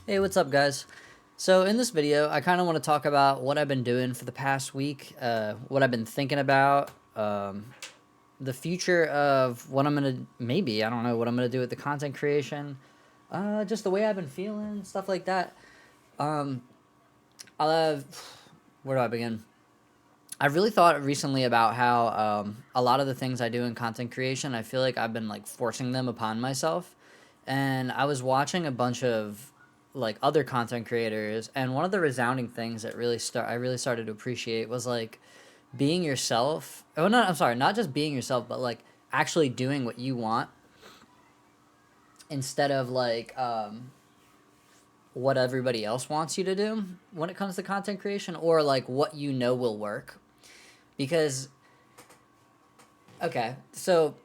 Hey, what's up, guys? So, in this video, I kind of want to talk about what I've been doing for the past week, what I've been thinking about, the future of what I'm going to maybe, I don't know, what I'm going to do with the content creation, just the way I've been feeling, stuff like that. Um, I'll have, where do I begin? I've really thought recently about how a lot of the things I do in content creation, I feel like I've been like forcing them upon myself. And I was watching a bunch of like other content creators, and one of the resounding things that I really started to appreciate was like being yourself. Oh no, I'm sorry, not just being yourself, but like actually doing what you want instead of like what everybody else wants you to do when it comes to content creation, or like what you know will work. Because okay, so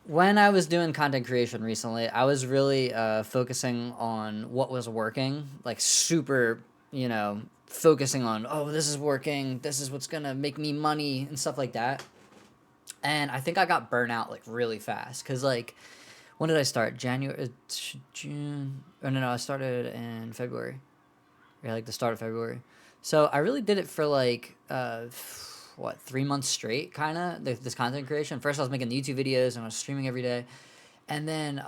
when I was doing content creation recently, I was really focusing on what was working, like super, focusing on, oh, this is working, this is what's gonna make me money and stuff like that. And I think I got burnt out like really fast because like, when did I start? January, June? Oh no, I started in February, or like the start of February. So I really did it for like what 3 months straight, kind of this content creation. First, I was making YouTube videos and I was streaming every day, and then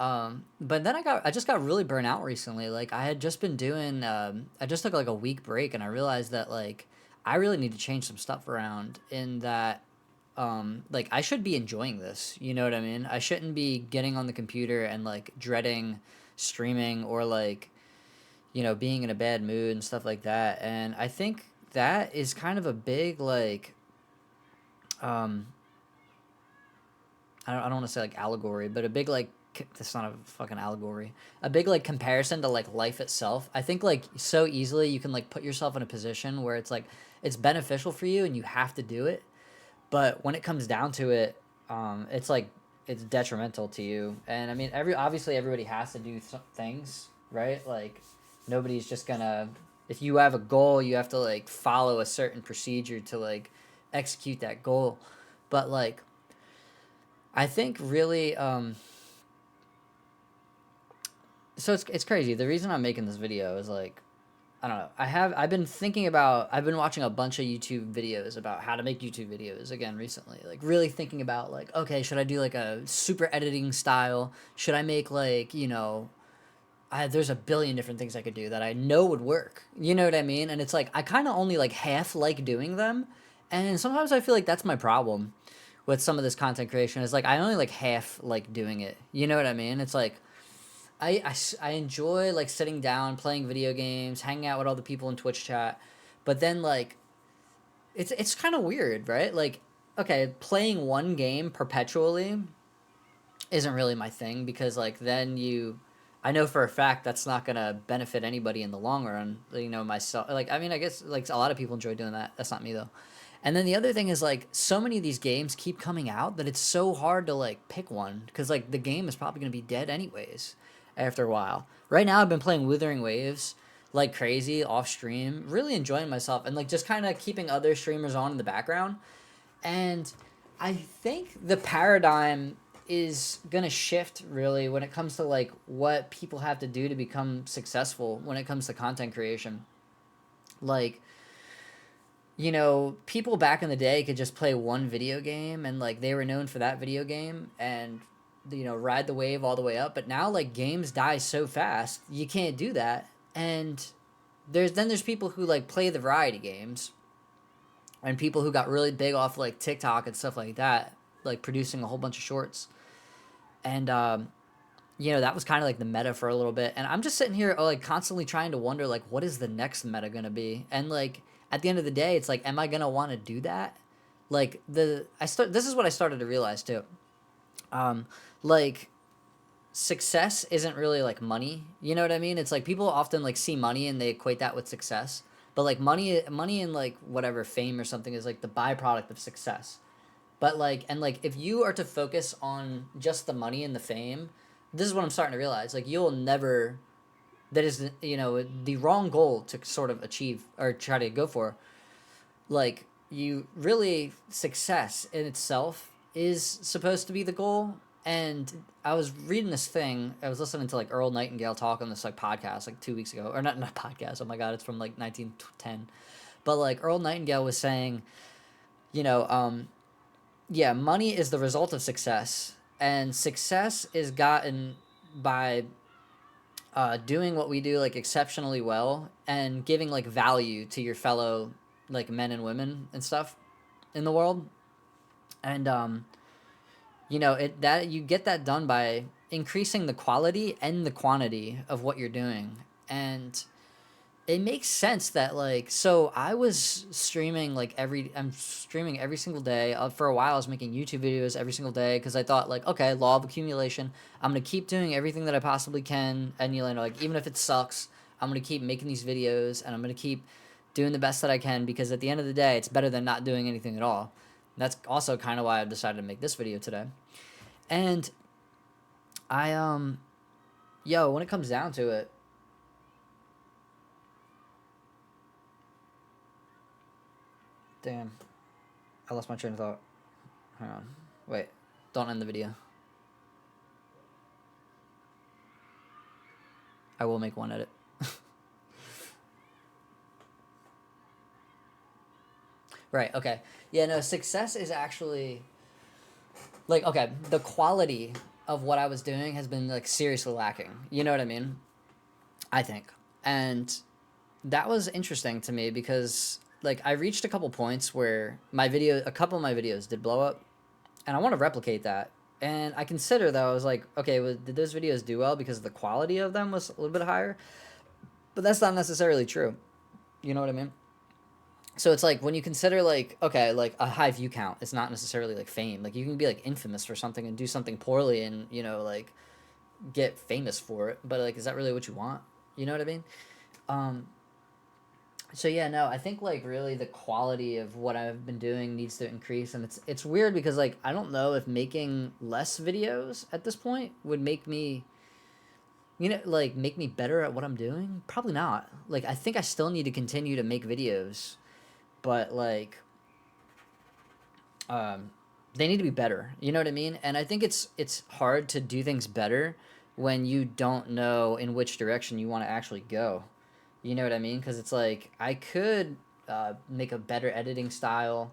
but then I just got really burnt out recently. Like I had just been doing I just took like a week break, and I realized that like I really need to change some stuff around in that like I should be enjoying this, you know what I mean? I shouldn't be getting on the computer and like dreading streaming, or like being in a bad mood and stuff like that. And I think that is kind of a big like um I don't want to say like allegory, but a big like that's not a fucking allegory. A big like comparison to like life itself. I think like so easily you can like put yourself in a position where it's like it's beneficial for you and you have to do it, but when it comes down to it, it's like it's detrimental to you. And I mean, obviously everybody has to do things, right? Like nobody's just gonna. If you have a goal, you have to like follow a certain procedure to like execute that goal. But like I think really, so it's crazy. The reason I'm making this video is like I don't know. I've been watching a bunch of YouTube videos about how to make YouTube videos again recently. Like really thinking about like, okay, should I do like a super editing style? Should I make like, there's a billion different things I could do that I know would work. You know what I mean? And it's like I kind of only like half like doing them. And sometimes I feel like that's my problem with some of this content creation is like I only like half like doing it. You know what I mean? It's like I enjoy like sitting down, playing video games, hanging out with all the people in Twitch chat. But then like it's kind of weird, right? Like okay, playing one game perpetually isn't really my thing because like then you I know for a fact that's not going to benefit anybody in the long run. Myself, like I mean I guess like a lot of people enjoy doing that. That's not me though. And then the other thing is like so many of these games keep coming out that it's so hard to like pick one because like the game is probably going to be dead anyways after a while. Right now I've been playing Wuthering Waves like crazy off stream, really enjoying myself and like just kind of keeping other streamers on in the background. And I think the paradigm is going to shift really when it comes to like what people have to do to become successful when it comes to content creation. Like people back in the day could just play one video game and like they were known for that video game and ride the wave all the way up. But now like games die so fast, you can't do that. And there's people who like play the variety games and people who got really big off like TikTok and stuff like that, like producing a whole bunch of shorts. And that was kind of like the meta for a little bit. And I'm just sitting here like constantly trying to wonder like what is the next meta gonna be? And like at the end of the day, it's like, am I gonna want to do that? Like this is what I started to realize too. Um, like success isn't really like money. You know what I mean? It's like people often like see money and they equate that with success. But like money and like whatever fame or something is like the byproduct of success. But like and like if you are to focus on just the money and the fame, this is what I'm starting to realize. Like you'll never that is the wrong goal to sort of achieve or try to go for. Like you really success in itself is supposed to be the goal, And I was reading this thing. I was listening to like Earl Nightingale talk on this like podcast like 2 weeks ago, or not podcast. Oh my god, it's from like 1910. But like Earl Nightingale was saying, you know, yeah, money is the result of success, and success is gotten by doing what we do like exceptionally well and giving like value to your fellow like men and women and stuff in the world. And you know it that you get that done by increasing the quality and the quantity of what you're doing. And it makes sense that like so I was streaming like I'm streaming every single day. For a while I was making YouTube videos every single day because I thought like, okay, law of accumulation, I'm gonna keep doing everything that I possibly can, and you know, like even if it sucks, I'm gonna keep making these videos and I'm gonna keep doing the best that I can, because at the end of the day it's better than not doing anything at all. That's also kind of why I decided to make this video today. And I yo, when it comes down to it, damn, I lost my train of thought. Hang on. Wait. Don't end the video. I will make one edit. Right, okay. Yeah, no, success is actually like okay, the quality of what I was doing has been like seriously lacking. You know what I mean? I think. And that was interesting to me because like I reached a couple points where a couple of my videos did blow up, and I want to replicate that. And I consider though, I was like, okay, well, did those videos do well because the quality of them was a little bit higher? But that's not necessarily true. You know what I mean? So it's like when you consider like okay, like a high view count, it's not necessarily like fame. Like you can be like infamous for something and do something poorly and you know like get famous for it. But like, is that really what you want? You know what I mean? Um, so yeah, no, I think like really the quality of what I've been doing needs to increase, and it's weird because like I don't know if making less videos at this point would make me, you know, like make me better at what I'm doing. Probably not. Like I think I still need to continue to make videos, but like um, they need to be better. You know what I mean? And I think it's hard to do things better when you don't know in which direction you want to actually go. You know what I mean? Because it's like I could make a better editing style.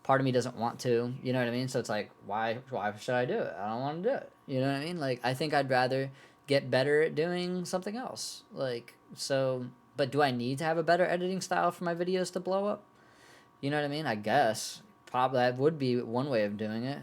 Part of me doesn't want to. You know what I mean? So it's like, why should I do it? I don't want to do it. You know what I mean? Like I think I'd rather get better at doing something else. Like so, but do I need to have a better editing style for my videos to blow up? You know what I mean? I guess probably that would be one way of doing it.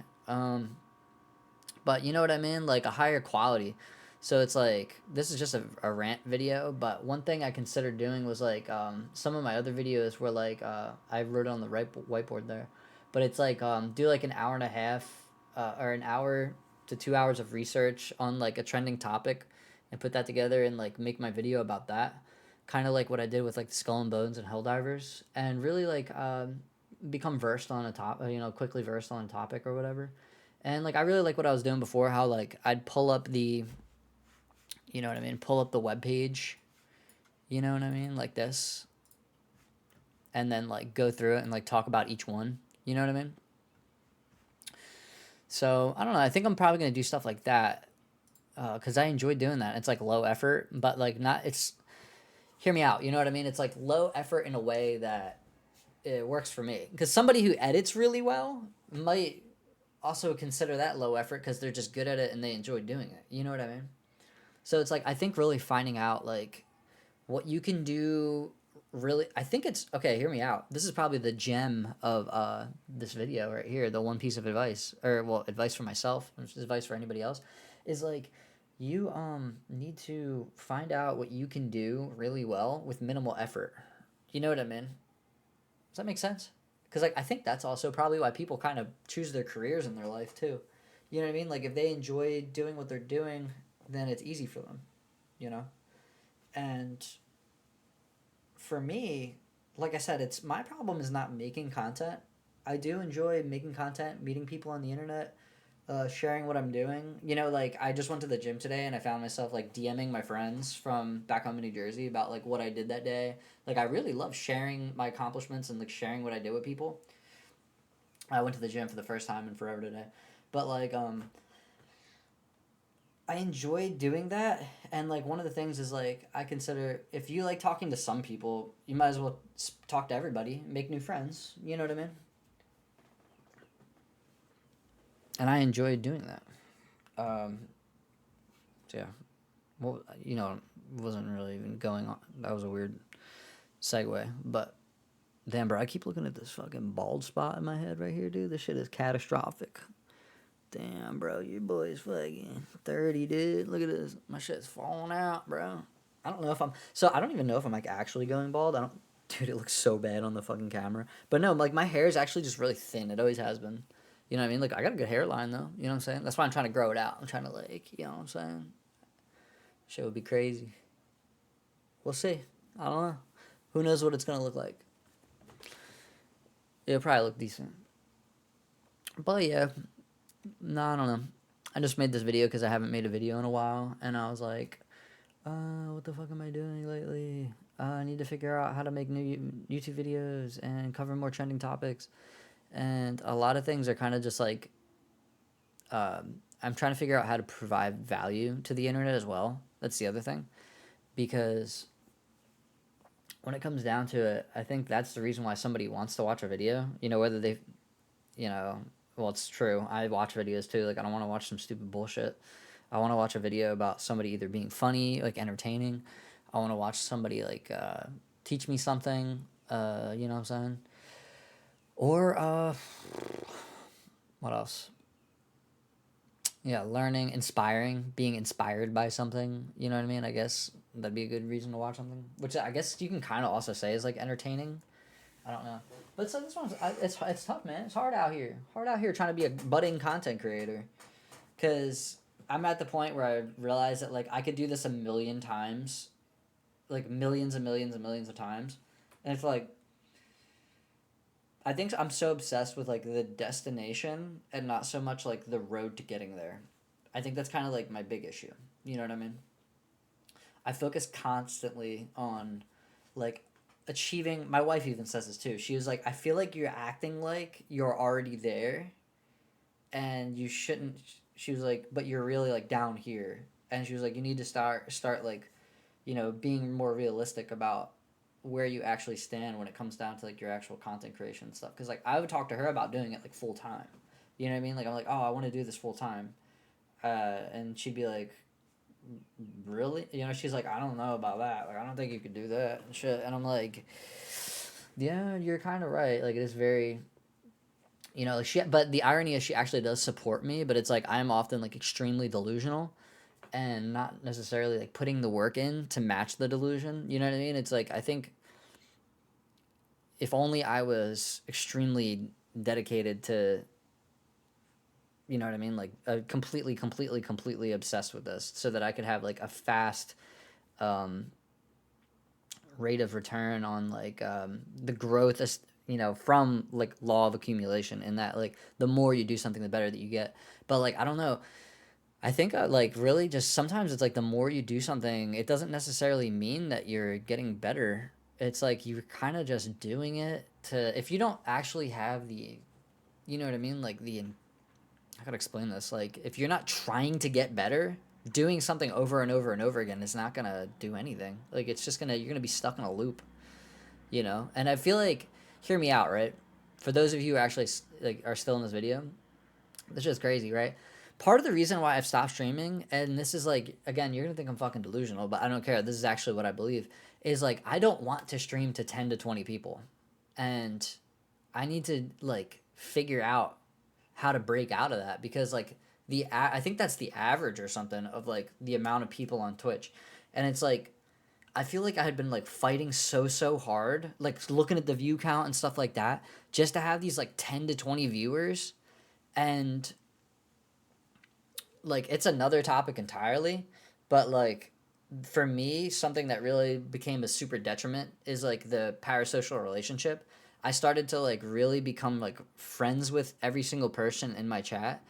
But you know what I mean? Like a higher quality. So it's like this is just a rant video, but one thing I considered doing was like some of my other videos were like I wrote on the right whiteboard there, but it's like do like an hour and a half or an hour to 2 hours of research on like a trending topic, and put that together and like make my video about that, kind of like what I did with like the Skull and Bones and Helldivers, and really like become versed on a top, you know, quickly versed on a topic or whatever. And like I really like what I was doing before, how like I'd pull up the, you know what I mean, pull up the web page, you know what I mean, like this, and then like go through it and like talk about each one, you know what I mean. So I don't know. I think I'm probably gonna do stuff like that because I enjoy doing that. It's like low effort, but like not. It's hear me out. You know what I mean? It's like low effort in a way that it works for me. Because somebody who edits really well might also consider that low effort because they're just good at it and they enjoy doing it. You know what I mean? So it's like I think really finding out like what you can do really. I think it's okay, hear me out. This is probably the gem of this video right here, the one piece of advice, or well, advice for myself, advice for anybody else, is like you need to find out what you can do really well with minimal effort. You know what I mean? Does that make sense? Because like I think that's also probably why people kind of choose their careers in their life too. You know what I mean? Like if they enjoy doing what they're doing, then it's easy for them. You know, and for me, like I said, it's my problem is not making content. I do enjoy making content, meeting people on the internet, sharing what I'm doing. You know, like I just went to the gym today and I found myself like DMing my friends from back home in New Jersey about like what I did that day. Like I really love sharing my accomplishments and like sharing what I did with people. I went to the gym for the first time in forever today, but like I enjoy doing that, and like one of the things is like I consider if you like talking to some people, you might as well talk to everybody, make new friends. You know what I mean? And I enjoy doing that. Um, so yeah, well, wasn't really even going on. That was a weird segue, but damn, bro, I keep looking at this fucking bald spot in my head right here, dude. This shit is catastrophic. Damn, bro, your boy's fucking 30, dude. Look at this. My shit's falling out, bro. I don't know if I'm. So I don't even know if I'm like actually going bald. I don't. Dude, it looks so bad on the fucking camera. But no, like my hair is actually just really thin. It always has been. You know what I mean? Like I got a good hairline though. You know what I'm saying? That's why I'm trying to grow it out. I'm trying to like, you know what I'm saying? Shit would be crazy. We'll see. I don't know. Who knows what it's gonna look like? It'll probably look decent. But yeah, no, I don't know. I just made this video because I haven't made a video in a while, and I was like, what the fuck am I doing lately? I need to figure out how to make new YouTube videos and cover more trending topics. And a lot of things are kind of just like, I'm trying to figure out how to provide value to the internet as well. That's the other thing. Because when it comes down to it, I think that's the reason why somebody wants to watch a video. You know, whether they, you know, well, it's true. I watch videos too. Like, I don't want to watch some stupid bullshit. I want to watch a video about somebody either being funny, like entertaining. I want to watch somebody like teach me something. You know what I'm saying? Or what else? Yeah, learning, inspiring, being inspired by something. You know what I mean? I guess that'd be a good reason to watch something. Which I guess you can kind of also say is like entertaining. I don't know. But so this one's it's tough, man. It's hard out here. Hard out here trying to be a budding content creator. Cause I'm at the point where I realize that like I could do this a million times, like millions and millions and millions of times, and it's like I think I'm so obsessed with like the destination and not so much like the road to getting there. I think that's kind of like my big issue. You know what I mean? I focus constantly on like achieving. My wife even says this too. She was like, I feel like you're acting like you're already there and you shouldn't. She was like, but you're really like down here. And she was like, you need to start like, being more realistic about where you actually stand when it comes down to like your actual content creation and stuff. Because like I would talk to her about doing it like full time. You know what I mean? Like I'm like, oh, I want to do this full time, and she'd be like, really? She's like, I don't know about that. Like I don't think you could do that and shit. And I'm like, yeah, you're kind of right. Like it is very. Like but the irony is she actually does support me, but it's like I'm often like extremely delusional and not necessarily like putting the work in to match the delusion. You know what I mean? It's like I think if only I was extremely dedicated to, you know what I mean, like completely obsessed with this, so that I could have like a fast um, rate of return on like the growth, from like law of accumulation, and that like the more you do something, the better that you get. But like I don't know. I think like really just sometimes it's like the more you do something, it doesn't necessarily mean that you're getting better. It's like you're kind of just doing it to if you don't actually have the, you know what I mean, like the I gotta explain this. Like if you're not trying to get better, doing something over and over and over again is not gonna do anything. Like it's just you're gonna be stuck in a loop, And I feel like, hear me out, right? For those of you who actually like are still in this video, this is crazy, right? Part of the reason why I've stopped streaming, and this is like, again, you're gonna think I'm fucking delusional, but I don't care. This is actually what I believe. Is like I don't want to stream to 10 to 20 people, and I need to like figure out how to break out of that because like I think that's the average or something of like the amount of people on Twitch, and it's like I feel like I had been like fighting so hard, like looking at the view count and stuff like that, just to have these like 10 to 20 viewers, and like it's another topic entirely, but like for me something that really became a super detriment is like the parasocial relationship. I started to like really become like friends with every single person in my chat,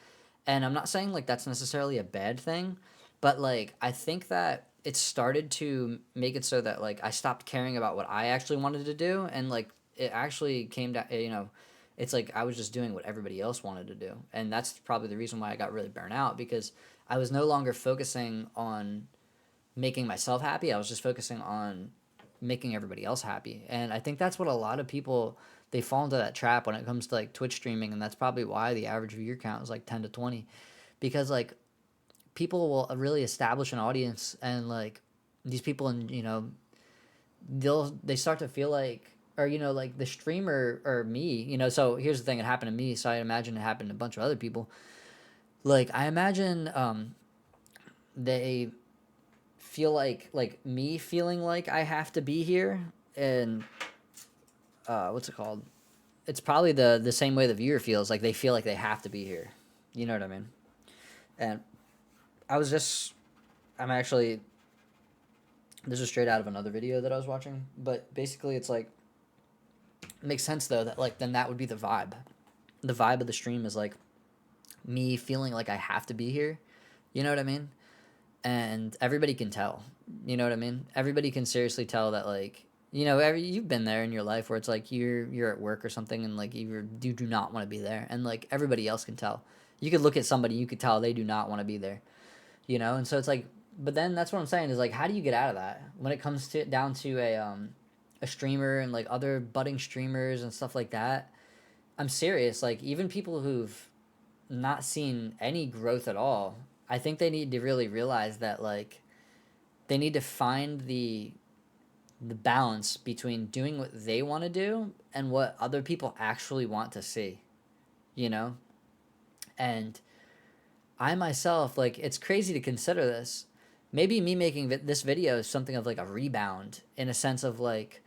and I'm not saying like that's necessarily a bad thing, but like I think that it started to make it so that like I stopped caring about what I actually wanted to do, and like it actually came down, it's like I was just doing what everybody else wanted to do, and that's probably the reason why I got really burnt out because I was no longer focusing on making myself happy. I was just focusing on making everybody else happy. And I think that's what a lot of people, they fall into that trap when it comes to like Twitch streaming, and that's probably why the average viewer count is like 10 to 20, because like people will really establish an audience, and like these people, and they start to feel like, or like the streamer or me, so here's the thing, it happened to me, so I imagine it happened to a bunch of other people. Like I imagine they feel like me feeling like I have to be here, and what's it called? It's probably the same way the viewer feels, like they feel like they have to be here. You know what I mean? And I was just I'm actually this is straight out of another video that I was watching, but basically it's like it makes sense though that like then that would be the vibe. The vibe of the stream is like me feeling like I have to be here. You know what I mean? And everybody can tell. You know what I mean? Everybody can seriously tell that like you've been there in your life where it's like you're at work or something, and like you do not want to be there, and like everybody else can tell. You could look at somebody, you could tell they do not want to be there. And so it's like, but then that's what I'm saying is like, how do you get out of that when it comes to down to a streamer and like other budding streamers and stuff like that? I'm serious. Like even people who've not seen any growth at all, I think they need to really realize that like they need to find the balance between doing what they want to do and what other people actually want to see, you know? And I myself, like, it's crazy to consider this. Maybe me making this video is something of like a rebound in a sense of like,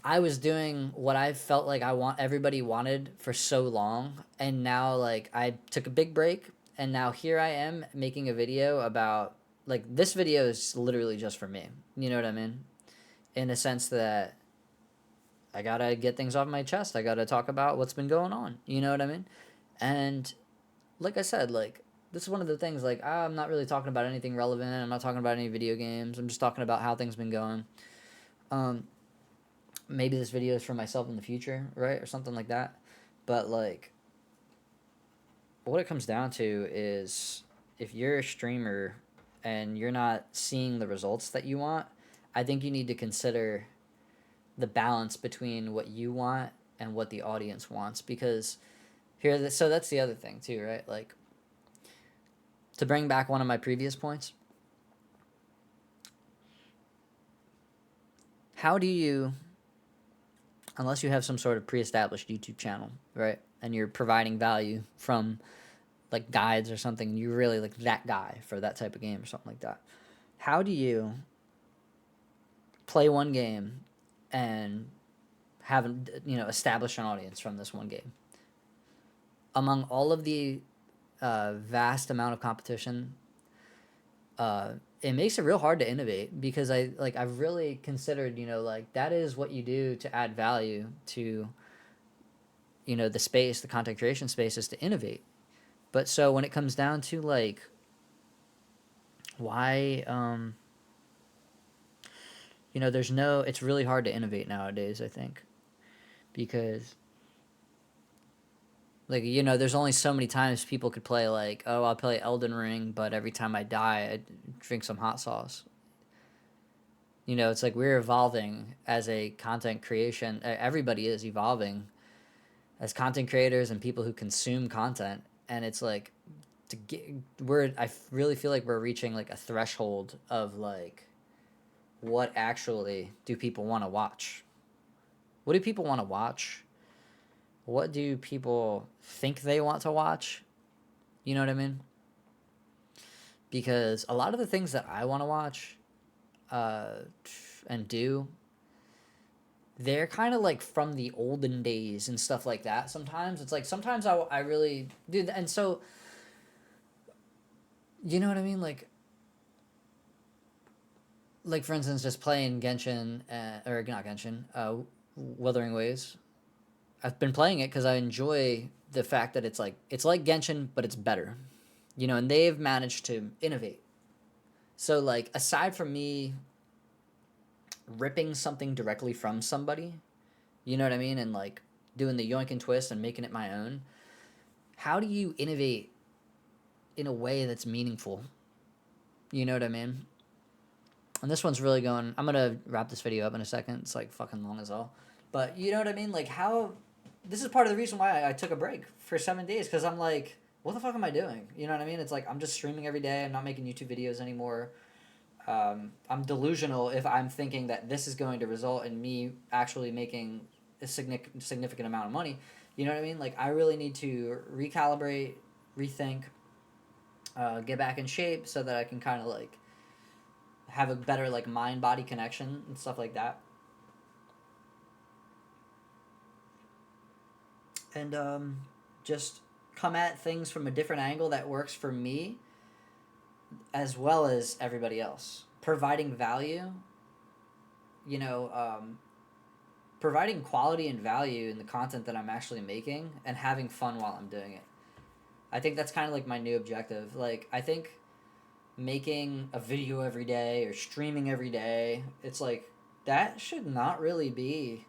I was doing what I felt like everybody wanted for so long, and now like I took a big break, and now here I am making a video about like this video is literally just for me. You know what I mean? In a sense that I gotta get things off my chest. I gotta talk about what's been going on. You know what I mean? And like I said, like this is one of the things. Like I'm not really talking about anything relevant. I'm not talking about any video games. I'm just talking about how things been going. Um, Maybe this video is for myself in the future, right, or something like that. But like, what it comes down to is if you're a streamer and you're not seeing the results that you want, I think you need to consider the balance between what you want and what the audience wants, because so that's the other thing too, right? Like, to bring back one of my previous points, how do you, unless you have some sort of pre-established YouTube channel, right, and you're providing value from like guides or something, and you're really like that guy for that type of game or something like that, how do you play one game and have establish an audience from this one game among all of the vast amount of competition? It makes it real hard to innovate, because I've really considered, like that is what you do to add value to the content creation space, is to innovate. But so when it comes down to like why it's really hard to innovate nowadays, I think, because like there's only so many times people could play like, oh, I'll play Elden Ring, but every time I die I drink some hot sauce. It's like we're evolving as a content creation. Everybody is evolving as content creators and people who consume content, and it's like I really feel like we're reaching like a threshold of like, what actually do people want to watch? What do people want to watch? What do people think they want to watch? You know what I mean? Because a lot of the things that I want to watch and do, they're kind of like from the olden days and stuff like that. Sometimes it's like, sometimes I really do. And so, you know what I mean? Like for instance, just playing Genshin, or not Genshin, Wuthering Waves. I've been playing it because I enjoy the fact that it's like Genshin, but it's better, and they've managed to innovate. So like, aside from me ripping something directly from somebody, you know what I mean, and like doing the yoink and twist and making it my own, how do you innovate in a way that's meaningful. You know what I mean? And this one's really going. I'm gonna wrap this video up in a second. It's like fucking long as all. But you know what I mean? Like how. This is part of the reason why I took a break for 7 days, because I'm like, what the fuck am I doing? You know what I mean? It's like I'm just streaming every day. I'm not making YouTube videos anymore. I'm delusional if I'm thinking that this is going to result in me actually making a significant amount of money. You know what I mean? Like I really need to recalibrate, rethink, get back in shape so that I can kind of like have a better like mind body connection and stuff like that. And just come at things from a different angle that works for me as well as everybody else. Providing value, you know, providing quality and value in the content that I'm actually making and having fun while I'm doing it. I think that's kind of like my new objective. Like, I think making a video every day or streaming every day, it's like, that should not really be.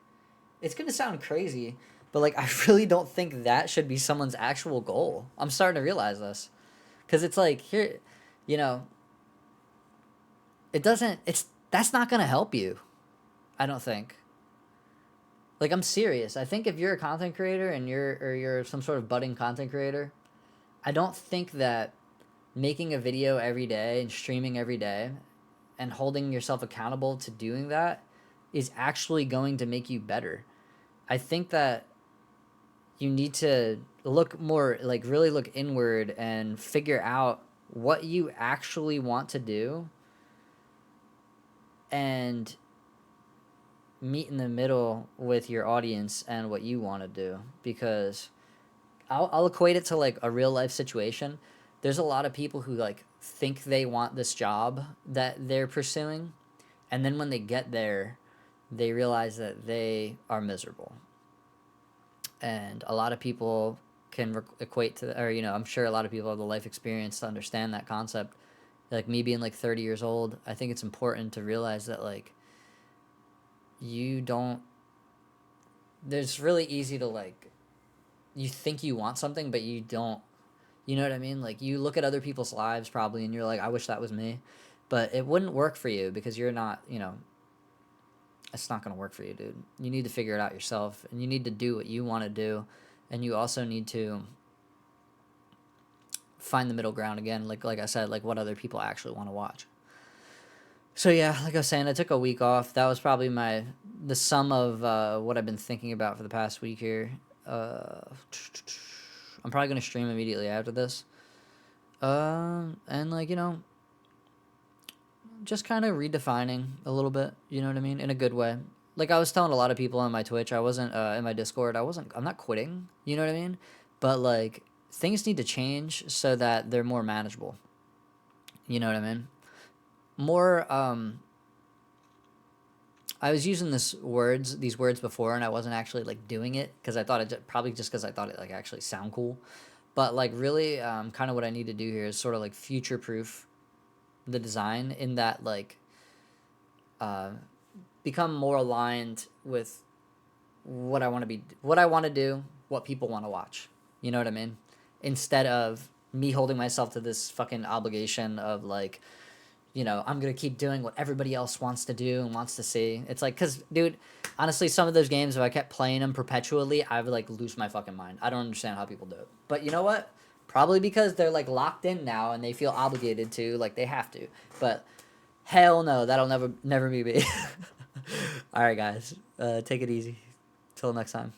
It's going to sound crazy, but like, I really don't think that should be someone's actual goal. I'm starting to realize this. Because it's like, here, you know, that's not going to help you. I don't think. Like, I'm serious. I think if you're a content creator and you're some sort of budding content creator, I don't think that making a video every day and streaming every day and holding yourself accountable to doing that is actually going to make you better. I think that you need to look more, like really look inward and figure out what you actually want to do and meet in the middle with your audience and what you want to do, because I'll equate it to like a real life situation. There's a lot of people who like think they want this job that they're pursuing, and then when they get there, they realize that they are miserable. And a lot of people can equate to, or you know, I'm sure a lot of people have the life experience to understand that concept. Like me being like 30 years old, I think it's important to realize that like you don't. There's really easy to like. You think you want something, but you don't. You know what I mean? Like you look at other people's lives probably, and you're like, I wish that was me, but it wouldn't work for you because you're not. You know, it's not gonna work for you, dude. You need to figure it out yourself, and you need to do what you want to do, and you also need to find the middle ground again. Like I said, like what other people actually want to watch. So yeah, like I was saying, I took a week off. That was probably the sum of what I've been thinking about for the past week here. I'm probably gonna stream immediately after this. And like, you know, just kind of redefining a little bit. You know what I mean? In a good way. Like I was telling a lot of people on my Twitch, I wasn't in my Discord. I'm not quitting. You know what I mean? But like things need to change so that they're more manageable. You know what I mean? More I was using these words before, and I wasn't actually like doing it because I thought it probably just because I thought it like actually sound cool. But like really, kind of what I need to do here is sort of like future proof the design in that like become more aligned with what I want to be, what I want to do, what people want to watch. You know what I mean? Instead of me holding myself to this fucking obligation of like, you know, I'm going to keep doing what everybody else wants to do and wants to see. It's like, because, dude, honestly, some of those games, if I kept playing them perpetually, I would, like, lose my fucking mind. I don't understand how people do it. But you know what? Probably because they're, like, locked in now and they feel obligated to, like, they have to. But hell no, that'll never be me. All right, guys. Take it easy. Till next time.